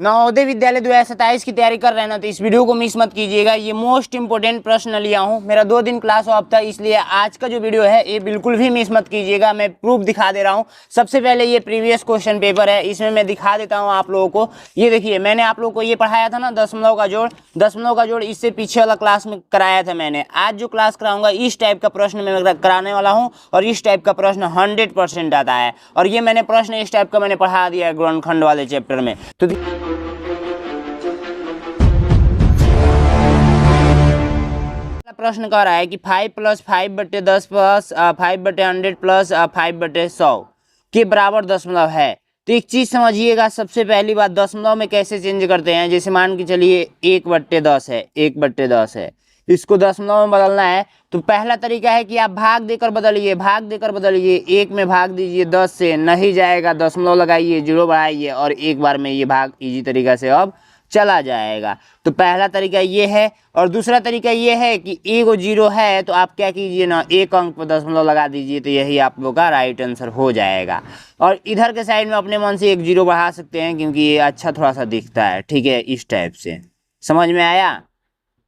नवोदय विद्यालय 2027 की तैयारी कर रहे हैं ना, तो इस वीडियो को मिस मत कीजिएगा। ये मोस्ट इंपोर्टेंट प्रश्न लिया हूँ। मेरा 2 दिन क्लास ऑफ था, इसलिए आज का जो वीडियो है ये बिल्कुल भी मिस मत कीजिएगा। मैं प्रूफ दिखा दे रहा हूँ। सबसे पहले ये प्रीवियस क्वेश्चन पेपर है, इसमें मैं दिखा देता हूँ आप लोगों को। ये देखिए, मैंने आप लोगों को ये पढ़ाया था ना, दशमलव का जोड़। दशमलव का जोड़ इससे पीछे वाला क्लास में कराया था मैंने। आज जो क्लास कराऊंगा इस टाइप का प्रश्न मैं कराने वाला हूँ, और इस टाइप का प्रश्न 100% आता है। और ये मैंने प्रश्न इस टाइप का मैंने पढ़ा दिया है गुणनखंड वाले चैप्टर में। तो प्रश्न कह रहा है कि 5 + 5/10 प्लस 5/100 प्लस 5/100 के बराबर दशमलव है। तो एक चीज समझिएगा, सबसे पहली बात, दशमलव में कैसे चेंज करते हैं। जैसे मान के चलिए 1/10 है, 1/10 है, इसको दशमलव में बदलना है। तो पहला तरीका है कि आप भाग देकर बदलिए, भाग देकर बदलिए। 1 में भाग दीजिए 10 से, नहीं जाएगा, दशमलव लगाइए, 0 बढ़ाइए, और एक बार में ये भाग इजी तरीका से अब चला जाएगा। तो पहला तरीका ये है। और दूसरा तरीका ये है कि एगो 0 है तो आप क्या कीजिए ना, एक अंक पर दशमलव लगा दीजिए, तो यही आप लोग का राइट आंसर हो जाएगा। और इधर के साइड में अपने मन से एक 0 बढ़ा सकते हैं, क्योंकि ये अच्छा थोड़ा सा दिखता है। ठीक है, इस टाइप से समझ में आया।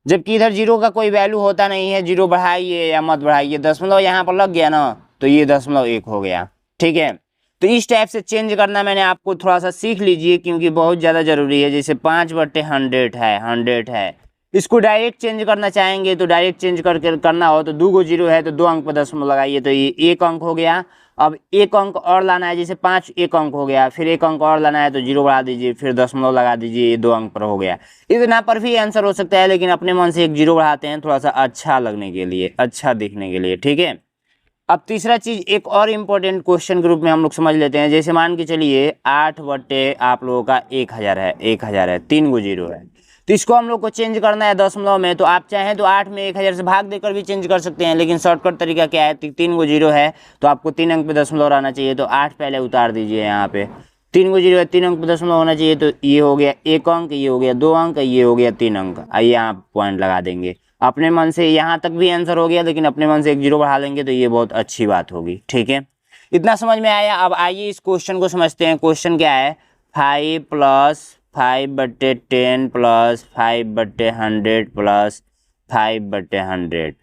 जबकि इधर 0 का कोई वैल्यू होता नहीं है, 0 बढ़ाइए या मत बढ़ाइए, दशमलव यहाँ पर लग गया ना, तो ये 0.1 हो गया। ठीक है, तो इस टाइप से चेंज करना मैंने आपको थोड़ा सा सीख लीजिए, क्योंकि बहुत ज़्यादा ज़रूरी है। जैसे 5/100 है, 100 है, इसको डायरेक्ट चेंज करना चाहेंगे तो डायरेक्ट चेंज करके करना हो तो 2 गो 0 है तो 2 अंक पर दशमलव लगाइए, तो ये 1 अंक हो गया। अब 1 अंक और लाना है, जैसे 5 1 अंक हो गया, फिर 1 अंक और लाना है तो 0 बढ़ा दीजिए, फिर दशमलव लगा दीजिए, ये 2 अंक पर हो गया। इतना पर भी आंसर हो सकता है, लेकिन अपने मन से एक 0 बढ़ाते हैं थोड़ा सा अच्छा लगने के लिए, अच्छा दिखने के लिए। ठीक है, अब तीसरा चीज एक और इम्पोर्टेंट क्वेश्चन के रूप में हम लोग समझ लेते हैं। जैसे मान के चलिए 8 बटे आप लोगों का 1000 है, 1000 है, 3 गो 0 है, तो इसको हम लोग को चेंज करना है दशमलव में। तो आप चाहें तो 8 में 1000 से भाग देकर भी चेंज कर सकते हैं, लेकिन शॉर्टकट तरीका क्या है, 3 गो 0 है तो आपको 3 अंक पे दशमलव रहना चाहिए। तो 8 पहले उतार दीजिए, यहाँ पे 3 गो 0 है, 3 अंक पे दशमलव होना चाहिए, तो ये हो गया 1 अंक, ये हो गया 2 अंक, ये हो गया 3 अंक। आइए आप पॉइंट लगा देंगे। अपने मन से यहाँ तक भी आंसर हो गया, लेकिन अपने मन से एक 0 बढ़ा लेंगे तो ये बहुत अच्छी बात होगी। ठीक है, इतना समझ में आया। अब आइए इस क्वेश्चन को समझते हैं। क्वेश्चन क्या है, 5 + 5/10 प्लस 5/100 प्लस 5/100।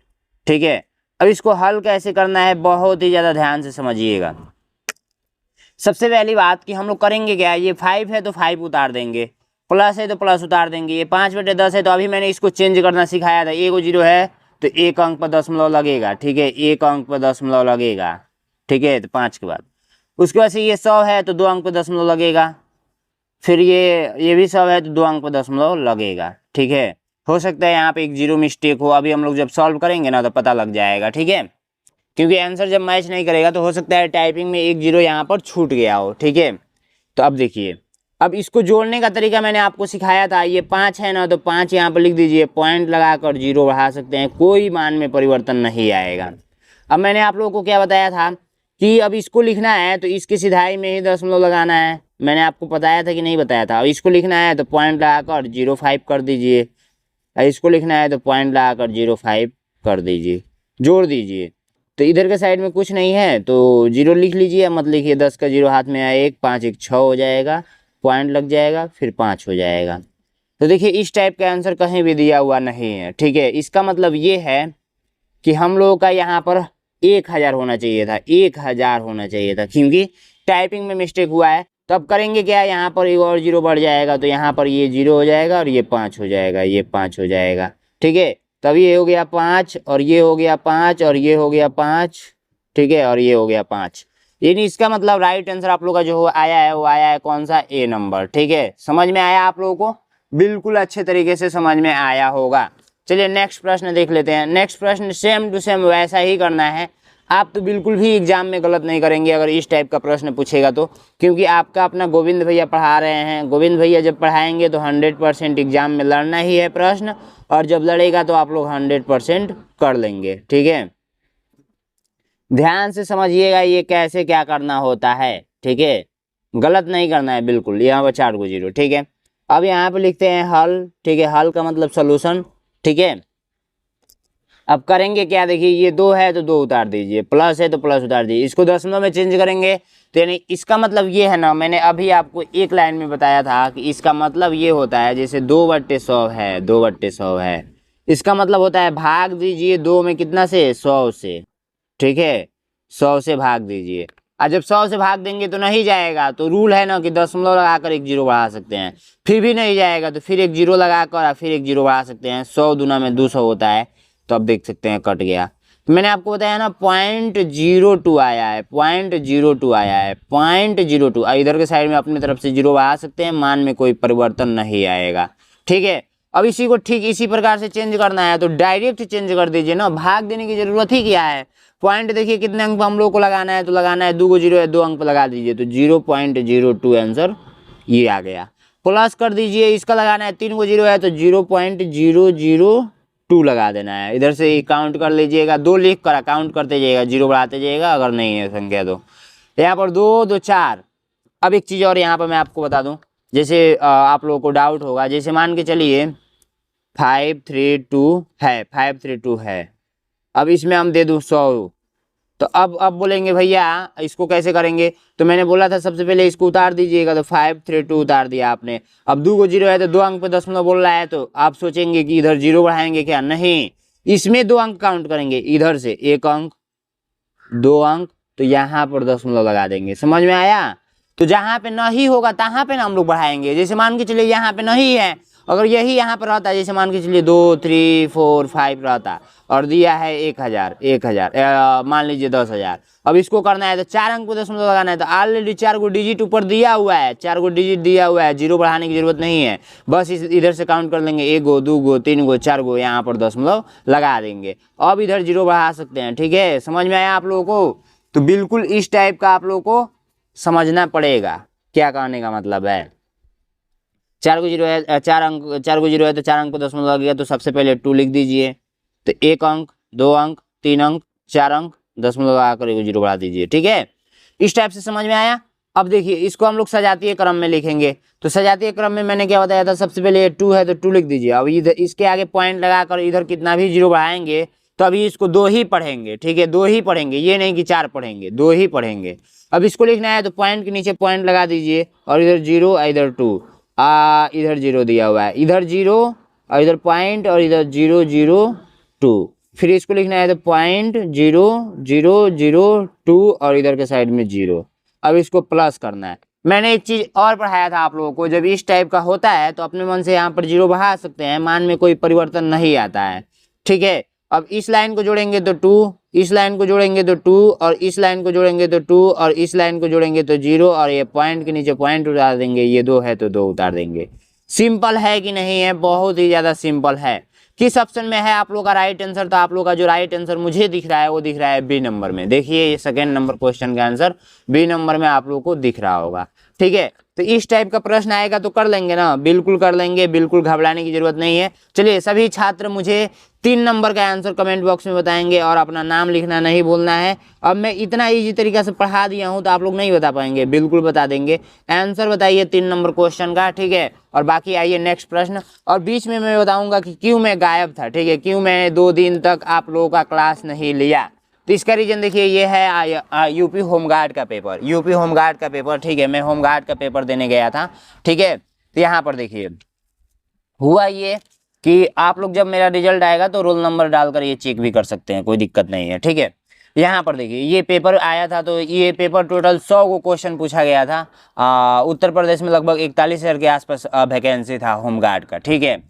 ठीक है, अब इसको हल कैसे करना है, बहुत ही ज़्यादा ध्यान से समझिएगा। सबसे पहली बात कि हम लोग करेंगे क्या, ये 5 है तो 5 उतार देंगे, प्लस है तो प्लस उतार देंगे, ये 5/10 है तो अभी मैंने इसको चेंज करना सिखाया था। 1 0 है तो 1 अंक पर दशमलव लगेगा। ठीक है, 1 अंक पर दशमलव लगेगा। ठीक है, तो 5 के बाद उसके बाद से ये 100 है तो 2 अंक पर दशमलव लगेगा, फिर ये भी 100 है तो 2 अंक पर दशमलव लगेगा। ठीक है, हो सकता है यहाँ पे एक 0 मिस्टेक हो, अभी हम लोग जब सॉल्व करेंगे ना तो पता लग जाएगा। ठीक है, क्योंकि आंसर जब मैच नहीं करेगा तो हो सकता है टाइपिंग में एक 0 यहाँ पर छूट गया हो। ठीक है, तो अब देखिए, अब इसको जोड़ने का तरीका मैंने आपको सिखाया था। ये 5 है ना, तो 5 यहाँ पर लिख दीजिए, पॉइंट लगाकर 0 बढ़ा सकते हैं, कोई मान में परिवर्तन नहीं आएगा। अब मैंने आप लोगों को क्या बताया था कि अब इसको लिखना है तो इसकी सिधाई में ही दशमलव लगाना है। मैंने आपको बताया था कि नहीं बताया था। अब इसको लिखना है तो पॉइंट लगाकर 0.5 कर दीजिए, इसको लिखना है तो पॉइंट लगाकर 0.5 कर दीजिए, जोड़ दीजिए। तो इधर के साइड में कुछ नहीं है तो 0 लिख लीजिए, मत लिखिए। 10 का 0 हाथ में आया, 1 5 1 6 हो जाएगा, पॉइंट लग जाएगा, फिर 5 हो जाएगा। तो देखिए, इस टाइप का आंसर कहीं भी दिया हुआ नहीं है। ठीक है, इसका मतलब ये है कि हम लोगों का यहाँ पर 1000 होना चाहिए था, 1000 होना चाहिए था, क्योंकि टाइपिंग में मिस्टेक हुआ है। तो अब करेंगे क्या, यहाँ पर एक और 0 बढ़ जाएगा, तो यहाँ पर ये 0 हो जाएगा और ये 5 हो जाएगा, ये 5 हो जाएगा। ठीक है, तब ये हो गया 5 और ये हो गया 5 और ये हो गया 5। ठीक है, और ये हो गया 5। यानी इसका मतलब राइट आंसर आप लोग का जो आया है वो आया है कौन सा, ए नंबर। ठीक है, समझ में आया आप लोगों को, बिल्कुल अच्छे तरीके से समझ में आया होगा। चलिए नेक्स्ट प्रश्न देख लेते हैं। नेक्स्ट प्रश्न सेम टू सेम वैसा ही करना है। आप तो बिल्कुल भी एग्जाम में गलत नहीं करेंगे अगर इस टाइप का प्रश्न पूछेगा तो, क्योंकि आपका अपना गोविंद भैया पढ़ा रहे हैं। गोविंद भैया जब पढ़ाएंगे तो 100% एग्जाम में लड़ना ही है प्रश्न, और जब लड़ेगा तो आप लोग 100% कर लेंगे। ठीक है, ध्यान से समझिएगा ये कैसे क्या करना होता है। ठीक है, गलत नहीं करना है बिल्कुल। यहाँ पर 4 को 0। ठीक है, अब यहाँ पे लिखते हैं हल। ठीक है, हल का मतलब सोल्यूशन। ठीक है, अब करेंगे क्या, देखिए ये 2 है तो 2 उतार दीजिए, प्लस है तो प्लस उतार दीजिए, इसको दशमलव में चेंज करेंगे तो यानी इसका मतलब ये है ना, मैंने अभी आपको एक लाइन में बताया था कि इसका मतलब ये होता है, जैसे 2/100 है, 2/100 है, इसका मतलब होता है भाग दीजिए 2 में कितना से, 100 से, ठीक है, 100 से भाग दीजिए। और जब 100 से भाग देंगे तो नहीं जाएगा, तो रूल है ना कि दशमलव लगाकर एक जीरो बढ़ा सकते हैं, फिर भी नहीं जाएगा तो फिर एक जीरो लगाकर और फिर एक जीरो बढ़ा सकते हैं, 100 दूना में 200 होता है, तो अब देख सकते हैं कट गया। तो मैंने आपको बताया ना 0.02 आया है, 0.02 आया है, 0.02। इधर के साइड में अपनी तरफ से जीरो बढ़ा सकते हैं, मान में कोई परिवर्तन नहीं आएगा, ठीक है। अब इसी को ठीक इसी प्रकार से चेंज करना है तो डायरेक्ट चेंज कर दीजिए ना, भाग देने की जरूरत ही क्या है। पॉइंट देखिए कितने अंक पर हम लोग को लगाना है, तो लगाना है 2 को जीरो है, 2 अंक पर लगा दीजिए, तो 0.02 आंसर ये आ गया। प्लस कर दीजिए, इसका लगाना है 3 को जीरो है तो 0.002 लगा देना है, इधर से काउंट कर लीजिएगा, 2 लिख कर काउंट करते जाइएगा, जीरो बढ़ाते जाइएगा अगर नहीं है संख्या तो। यहाँ पर 2 2 4। अब एक चीज़ और यहाँ पर मैं आपको बता दूँ, जैसे आप लोगों को डाउट होगा, जैसे मान के चलिए 532 है, 532 है, अब इसमें हम दे दूँ 100, तो अब बोलेंगे भैया इसको कैसे करेंगे, तो मैंने बोला था सबसे पहले इसको उतार दीजिएगा, तो 532 उतार दिया आपने। अब 2 को जीरो है तो 2 अंक पे दशमलव बोल रहा है, तो आप सोचेंगे कि इधर जीरो बढ़ाएंगे क्या, नहीं, इसमें 2 अंक काउंट करेंगे, इधर से 1 अंक 2 अंक, तो यहाँ पर दशमलव लगा देंगे, समझ में आया। तो जहाँ पे नहीं होगा तहाँ पे ना हम लोग बढ़ाएंगे, जैसे मान के चलिए यहाँ पे नहीं है, अगर यही यहाँ पर रहता, जैसे मान के चलिए 2 3 4 5 रहता और दिया है 1000, 1000 मान लीजिए 10,000, अब इसको करना है तो 4 अंक को दशमलव लगाना है, तो ऑलरेडी 4 को डिजिट ऊपर दिया हुआ है, 4 को डिजिट दिया हुआ है, जीरो बढ़ाने की जरूरत नहीं है, बस इधर से काउंट कर लेंगे 1 गो 2 गो 3 गो 4 गो, यहाँ पर दशमलव लगा देंगे, अब इधर जीरो बढ़ा सकते हैं, ठीक है। समझ में आया आप लोगों को, तो बिल्कुल इस टाइप का आप लोगों को समझना पड़ेगा क्या कहने का मतलब है। 4 को जीरो है, 4 अंक, 4 को जीरो है तो 4 अंक को दशमलव लग गया, तो सबसे पहले 2 लिख दीजिए, तो 1 अंक 2 अंक 3 अंक 4 अंक दशमलव लगाकर एक जीरो बढ़ा दीजिए, ठीक है। इस टाइप से समझ में आया। अब देखिए इसको हम लोग सजातीय क्रम में लिखेंगे, तो सजातीय क्रम में मैंने क्या बताया था, सबसे पहले 2 है तो 2 लिख दीजिए, अब इधर इसके आगे पॉइंट लगाकर इधर कितना भी जीरो बढ़ाएंगे तो अभी इसको 2 ही पढ़ेंगे, ठीक है, 2 ही पढ़ेंगे, ये नहीं कि 4 पढ़ेंगे, 2 ही पढ़ेंगे। अब इसको लिखना है तो पॉइंट के नीचे पॉइंट लगा दीजिए, और इधर 0 इधर 2, इधर 0 दिया हुआ है, इधर 0 और इधर पॉइंट और इधर 0 0 2, फिर इसको लिखना है तो पॉइंट 0 0 0 2 और इधर के साइड में 0। अब इसको प्लस करना है। मैंने एक चीज़ और पढ़ाया था आप लोगों को, जब इस टाइप का होता है तो अपने मन से यहाँ पर 0 बढ़ा सकते हैं, मान में कोई परिवर्तन नहीं आता है, ठीक है। अब इस लाइन को जोड़ेंगे तो 2, इस लाइन को जोड़ेंगे तो 2 और इस लाइन को जोड़ेंगे तो 2 और इस लाइन को जोड़ेंगे तो 0 और ये पॉइंट के नीचे पॉइंट उतार देंगे, ये 2 है तो 2 उतार देंगे। सिंपल है कि नहीं है, बहुत ही ज़्यादा सिंपल है। किस ऑप्शन में है आप लोग का राइट आंसर, तो आप लोग का जो राइट आंसर मुझे दिख रहा है वो दिख रहा है बी नंबर में, देखिए ये सेकेंड नंबर क्वेश्चन का आंसर बी नंबर में आप लोग को दिख रहा होगा, ठीक है। तो इस टाइप का प्रश्न आएगा तो कर लेंगे ना, बिल्कुल कर लेंगे, बिल्कुल घबराने की जरूरत नहीं है। चलिए सभी छात्र मुझे 3 नंबर का आंसर कमेंट बॉक्स में बताएंगे और अपना नाम लिखना नहीं भूलना है। अब मैं इतना इजी तरीका से पढ़ा दिया हूँ तो आप लोग नहीं बता पाएंगे, बिल्कुल बता देंगे। आंसर बताइए 3 नंबर क्वेश्चन का, ठीक है। और बाकी आइए नेक्स्ट प्रश्न, और बीच में मैं बताऊंगा कि क्यों मैं गायब था, ठीक है, क्यों मैं 2 दिन तक आप लोगों का क्लास नहीं लिया। तो इसका रीजन देखिए, ये है यूपी होमगार्ड का पेपर, यूपी होमगार्ड का पेपर, ठीक है, मैं होमगार्ड का पेपर देने गया था, ठीक है। तो यहाँ पर देखिए हुआ ये कि आप लोग जब मेरा रिजल्ट आएगा तो रोल नंबर डालकर ये चेक भी कर सकते हैं, कोई दिक्कत नहीं है, ठीक है। यहाँ पर देखिए ये पेपर आया था, तो ये पेपर टोटल 100 को क्वेश्चन पूछा गया था। उत्तर प्रदेश में लगभग 41,000 के आसपास वैकेंसी था होमगार्ड का, ठीक है।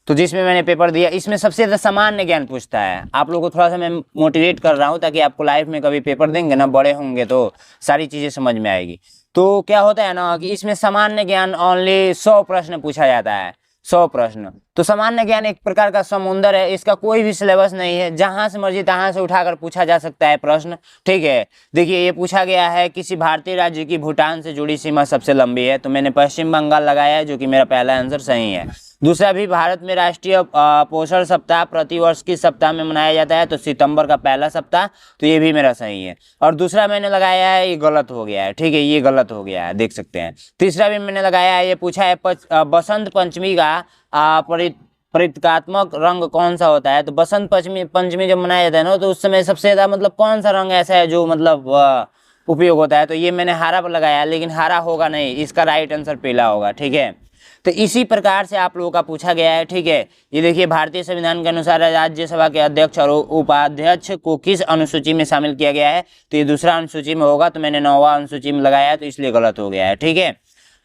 तो जिसमें मैंने पेपर दिया, इसमें सबसे ज़्यादा सामान्य ज्ञान पूछता है। आप लोगों को थोड़ा सा मैं मोटिवेट कर रहा हूँ ताकि आपको लाइफ में कभी पेपर देंगे ना, बड़े होंगे तो सारी चीज़ें समझ में आएगी। तो क्या होता है ना कि इसमें सामान्य ज्ञान ओनली 100 प्रश्न पूछा जाता है, 100 प्रश्न। तो सामान्य ज्ञान एक प्रकार का समुंदर है, इसका कोई भी सिलेबस नहीं है, जहां से मर्जी तहां से उठाकर पूछा जा सकता है प्रश्न, ठीक है। देखिए ये पूछा गया है किसी भारतीय राज्य की भूटान से जुड़ी सीमा सबसे लंबी है, तो मैंने पश्चिम बंगाल लगाया है, जो कि मेरा पहला आंसर सही है। दूसरा भी भारत में राष्ट्रीय पोषण सप्ताह प्रतिवर्ष किस सप्ताह में मनाया जाता है, तो सितंबर का पहला सप्ताह, तो ये भी मेरा सही है। और दूसरा मैंने लगाया है, ये गलत हो गया है, ठीक है, ये गलत हो गया है, देख सकते हैं। तीसरा भी मैंने लगाया है, ये पूछा है बसंत पंचमी का प्रतीकात्मक रंग कौन सा होता है? तो बसंत पंचमी पंचमी जब मनाया जाता है ना, तो उस समय सबसे ज्यादा मतलब कौन सा रंग ऐसा है जो मतलब उपयोग होता है? तो ये मैंने हरा पर लगाया है, लेकिन हरा होगा नहीं, इसका राइट आंसर पीला होगा। ठीक है, तो इसी प्रकार से आप लोगों का पूछा गया है। ठीक है, ये देखिए, भारतीय संविधान के अनुसार राज्यसभा के अध्यक्ष और उपाध्यक्ष को किस अनुसूची में शामिल किया गया है? तो ये दूसरा अनुसूची में होगा, तो मैंने 9वां अनुसूची में लगाया है, तो इसलिए गलत हो गया है। ठीक है,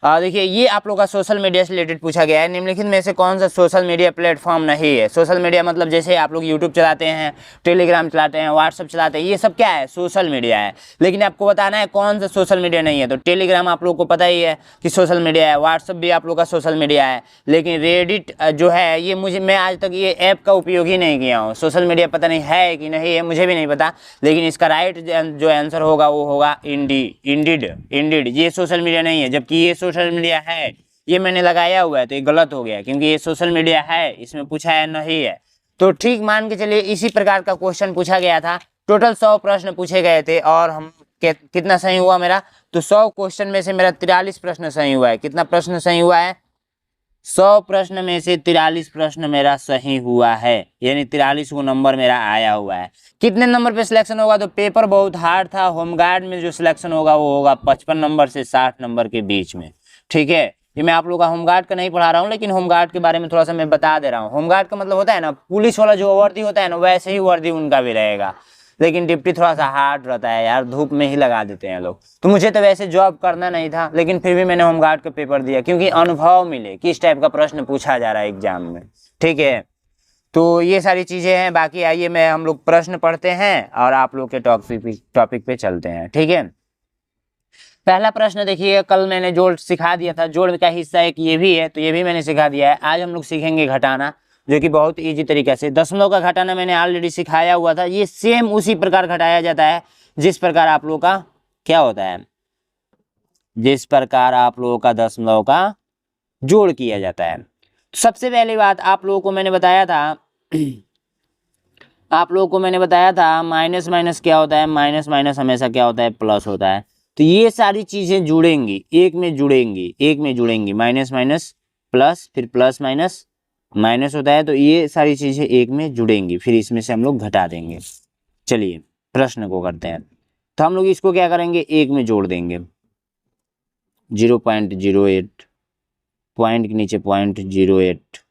देखिए, ये आप लोग का सोशल मीडिया से रिलेटेड पूछा गया है। निम्नलिखित में से कौन सा सोशल मीडिया प्लेटफॉर्म नहीं है? सोशल मीडिया मतलब जैसे आप लोग यूट्यूब चलाते हैं, टेलीग्राम चलाते हैं, व्हाट्सअप चलाते हैं, ये सब क्या है? सोशल मीडिया है। लेकिन आपको बताना है कौन सा सोशल मीडिया नहीं है। तो टेलीग्राम आप लोग को पता ही है कि सोशल मीडिया है, व्हाट्सअप भी आप लोग का सोशल मीडिया है, लेकिन रेडिट जो है ये मैं आज तक ये ऐप का उपयोग ही नहीं किया हूँ। सोशल मीडिया पता नहीं है कि नहीं है, मुझे भी नहीं पता, लेकिन इसका राइट जो आंसर होगा वो होगा इंडीड। ये सोशल मीडिया नहीं है, जबकि ये सोशल मीडिया है, ये मैंने लगाया हुआ है, तो ये गलत हो गया, क्योंकि ये सोशल मीडिया है, इसमें पूछा है नहीं है। तो ठीक मान के चलिए, इसी प्रकार का क्वेश्चन पूछा गया था। टोटल 100 प्रश्न पूछे गए थे, और हम कितना सही हुआ मेरा? तो 100 क्वेश्चन में से मेरा 43 प्रश्न सही हुआ है। कितना प्रश्न सही हुआ है? 100 प्रश्न में से 43 प्रश्न मेरा सही हुआ है, यानी 43 को नंबर मेरा आया हुआ है। कितने नंबर पे सिलेक्शन होगा? तो पेपर बहुत हार्ड था। होमगार्ड में जो सिलेक्शन होगा वो होगा 55 नंबर से 60 नंबर के बीच में। ठीक है, ये मैं आप लोगों का होमगार्ड का नहीं पढ़ा रहा हूँ, लेकिन होमगार्ड के बारे में थोड़ा सा मैं बता दे रहा हूँ। होमगार्ड का मतलब होता है ना, पुलिस वाला जो वर्दी होता है ना, वैसे ही वर्दी उनका भी रहेगा, लेकिन डिप्टी थोड़ा सा हार्ड रहता है यार, धूप में ही लगा देते हैं लोग। तो मुझे तो वैसे जॉब करना नहीं था, लेकिन फिर भी मैंने होमगार्ड का पेपर दिया, क्योंकि अनुभव मिले किस टाइप का प्रश्न पूछा जा रहा है एग्जाम में। ठीक है, तो ये सारी चीजें हैं। बाकी आइए हम लोग प्रश्न पढ़ते हैं और आप लोग के टॉपिक पे चलते हैं। ठीक है, पहला प्रश्न देखिए, कल मैंने जोड़ सिखा दिया था, जोड़ का हिस्सा एक ये भी है, तो ये भी मैंने सिखा दिया है। आज हम लोग सीखेंगे घटाना, जो कि बहुत इजी तरीके से। दशमलव का घटाना मैंने ऑलरेडी सिखाया हुआ था, ये सेम उसी प्रकार घटाया जाता है जिस प्रकार आप लोगों का क्या होता है, जिस प्रकार आप लोगों का दशमलव का जोड़ किया जाता है। सबसे पहली बात आप लोगों को मैंने बताया था, माइनस माइनस क्या होता है? माइनस माइनस हमेशा क्या होता है? प्लस होता है। तो ये सारी चीजें जुड़ेंगी, एक में जुड़ेंगी, माइनस माइनस प्लस, फिर प्लस माइनस माइनस होता है, तो ये सारी चीजें एक में जुड़ेंगी, फिर इसमें से हम लोग घटा देंगे। चलिए प्रश्न को करते हैं। तो हम लोग इसको क्या करेंगे? एक में जोड़ देंगे, 0.08, पॉइंट के नीचे 0.08,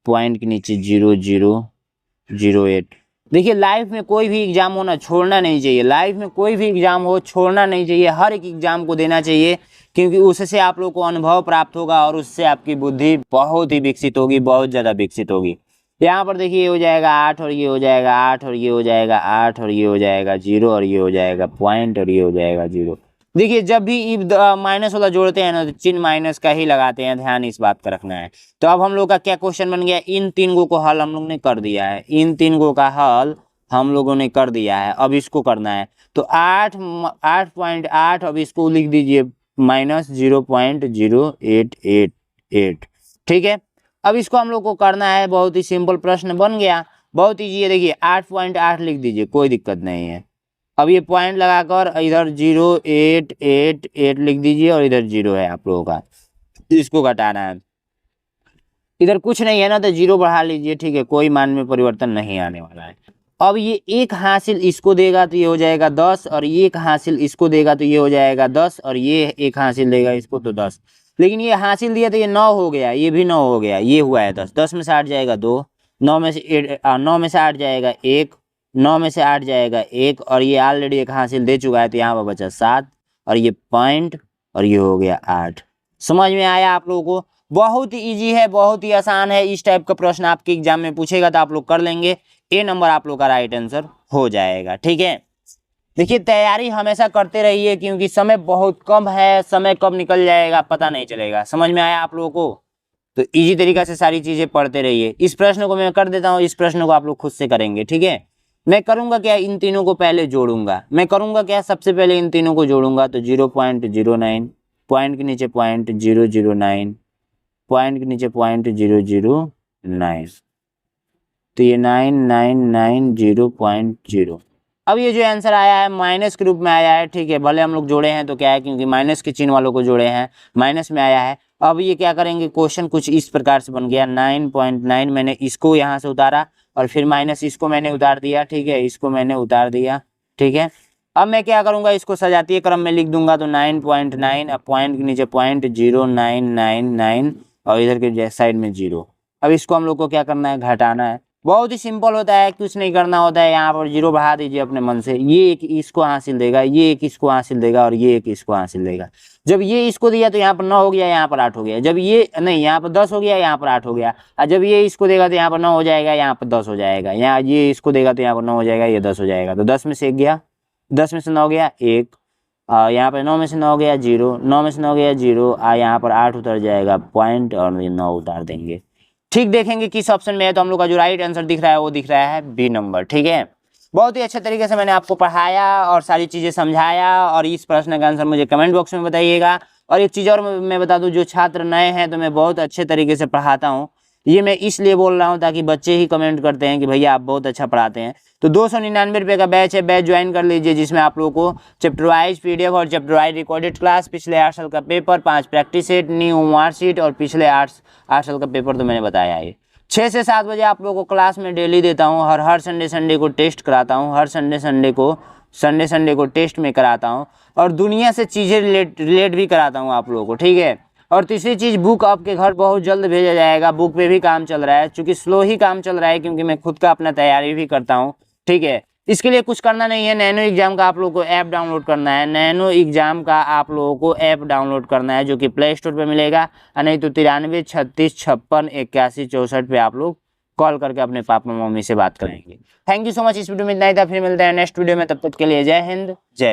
पॉइंट के नीचे 0.008। देखिए, लाइफ में कोई भी एग्जाम होना छोड़ना नहीं चाहिए, लाइफ में कोई भी एग्जाम हो छोड़ना नहीं चाहिए, हर एक एग्जाम को देना चाहिए, क्योंकि उससे आप लोग को अनुभव प्राप्त होगा और उससे आपकी बुद्धि बहुत ही विकसित होगी, बहुत ज़्यादा विकसित होगी। यहाँ पर देखिए, ये हो जाएगा 8 और ये हो जाएगा 8 और ये हो जाएगा 8 और ये हो जाएगा 0 और ये हो जाएगा पॉइंट और ये हो जाएगा 0। देखिए, जब भी माइनस वाला जोड़ते हैं ना, तो चिन्ह माइनस का ही लगाते हैं, ध्यान इस बात का रखना है। तो अब हम लोग का क्या क्वेश्चन बन गया? इन तीन को हल हम लोग ने कर दिया है, इन तीन को का हल हम लोगों ने कर दिया है। अब इसको करना है, तो 8.8, अब इसको लिख दीजिए माइनस 0.0888। ठीक है, अब इसको हम लोग को करना है, बहुत ही सिंपल प्रश्न बन गया, बहुत ईजी है। देखिए 8.8 लिख दीजिए, कोई दिक्कत नहीं है। अब ये पॉइंट लगाकर इधर 0.888 लिख दीजिए और इधर 0 है आप लोगों का, इसको घटाना है। इधर कुछ नहीं है ना, तो 0 बढ़ा लीजिए। ठीक है, कोई मान में परिवर्तन नहीं आने वाला है। अब ये एक हासिल इसको देगा तो ये हो जाएगा 10, और ये एक हासिल इसको देगा तो ये हो जाएगा 10, और ये एक हासिल देगा इसको तो 10। लेकिन ये हासिल दिया तो ये 9 हो गया, ये भी 9 हो गया, ये हुआ है 10। 10 में से 8 जाएगा 2, 9 में से 8 जाएगा 1, 9 में से 8 जाएगा 1, और ये ऑलरेडी एक हासिल दे चुका है, तो यहाँ पर बचा 7, और ये पॉइंट, और ये हो गया 8। समझ में आया आप लोगों को? बहुत ही ईजी है, बहुत ही आसान है। इस टाइप का प्रश्न आपके एग्जाम में पूछेगा तो आप लोग कर लेंगे, ए नंबर आप लोग का राइट आंसर हो जाएगा। ठीक है, देखिए तैयारी हमेशा करते रहिए, क्योंकि समय बहुत कम है, समय कब निकल जाएगा पता नहीं चलेगा। समझ में आया आप लोगों को? तो इजी तरीका से सारी चीजें पढ़ते रहिए। इस प्रश्न को मैं कर देता हूँ, इस प्रश्न को आप लोग खुद से करेंगे। ठीक है, मैं करूंगा क्या? इन तीनों को पहले जोड़ूंगा। मैं करूंगा क्या? सबसे पहले इन तीनों को जोड़ूंगा, तो 0.09, पॉइंट के नीचे 0.009, पॉइंट के नीचे 0.009, तो ये 9990.0। अब ये जो आंसर आया है माइनस के रूप में आया है। ठीक है, भले हम लोग जोड़े हैं तो क्या है, क्योंकि माइनस के चिन्ह वालों को जोड़े हैं, माइनस में आया है। अब ये क्या करेंगे, क्वेश्चन कुछ इस प्रकार से बन गया 9.9, मैंने इसको यहाँ से उतारा और फिर माइनस इसको मैंने उतार दिया, ठीक है, इसको मैंने उतार दिया, ठीक है। अब मैं क्या करूँगा, इसको सजातीय क्रम में लिख दूंगा, तो 9.9, अब पॉइंट के नीचे पॉइंट 0999 और इधर के साइड में 0। अब इसको हम लोग को क्या करना है, घटाना है। बहुत ही सिंपल होता है, कुछ नहीं करना होता है, यहाँ पर 0 बढ़ा दीजिए अपने मन से। ये एक इसको हासिल देगा, ये एक इसको हासिल देगा और ये एक इसको हासिल देगा। जब ये इसको दिया तो यहाँ पर 9 हो गया, यहाँ पर 8 हो गया। जब ये नहीं, यहाँ पर 10 हो गया, यहाँ पर 8 हो गया। और जब ये इसको देगा तो यहाँ पर 9 हो जाएगा, यहाँ पर 10 हो जाएगा। यहाँ ये इसको देगा तो यहाँ पर 9 हो जाएगा, ये 10 हो जाएगा। तो 10 में से 1 गया, 10 में से 9 गया 1, यहाँ पर 9 में से 9 गया 0, 9 में से 9 गया 0, यहाँ पर 8 उतर जाएगा पॉइंट और 9 उतार देंगे। ठीक, देखेंगे किस ऑप्शन में है। तो हम लोग का जो राइट आंसर दिख रहा है वो दिख रहा है बी नंबर, ठीक है। बहुत ही अच्छे तरीके से मैंने आपको पढ़ाया और सारी चीज़ें समझाया, और इस प्रश्न का आंसर मुझे कमेंट बॉक्स में बताइएगा। और एक चीज़ और मैं बता दूं, जो छात्र नए हैं तो मैं बहुत अच्छे तरीके से पढ़ाता हूं। ये मैं इसलिए बोल रहा हूं ताकि बच्चे ही कमेंट करते हैं कि भैया आप बहुत अच्छा पढ़ाते हैं। तो 299 रुपये का बैच है, बैच ज्वाइन कर लीजिए, जिसमें आप लोगों को चैप्टर वाइज PDF और चैप्टर वाइज रिकॉर्डेड क्लास, पिछले 8 साल का paper, 5 practice set, new marksheet और पिछले 8 साल का पेपर तो मैंने बताया है। 6 से 7 बजे आप लोगों को क्लास में डेली देता हूँ। हर संडे को टेस्ट कराता हूँ, हर संडे को टेस्ट में कराता हूँ, और दुनिया से चीज़ें रिलेट भी कराता हूँ आप लोगों को, ठीक है। और तीसरी चीज़, बुक आपके घर बहुत जल्द भेजा जाएगा। बुक पे भी काम चल रहा है, चूँकि स्लो ही काम चल रहा है क्योंकि मैं खुद का अपना तैयारी भी करता हूँ, ठीक है। इसके लिए कुछ करना नहीं है, नैनो एग्जाम का आप लोगों को ऐप डाउनलोड करना है। नैनो एग्जाम का आप लोगों को ऐप डाउनलोड करना है, जो कि प्ले स्टोर पर मिलेगा, और नहीं तो 93 36 56 81 64 पे आप लोग कॉल करके अपने पापा मम्मी से बात करेंगे। Thank you so much. इस वीडियो में इतना ही था, फिर मिलते हैं नेक्स्ट वीडियो में। तब तक के लिए जय हिंद, जय भारत।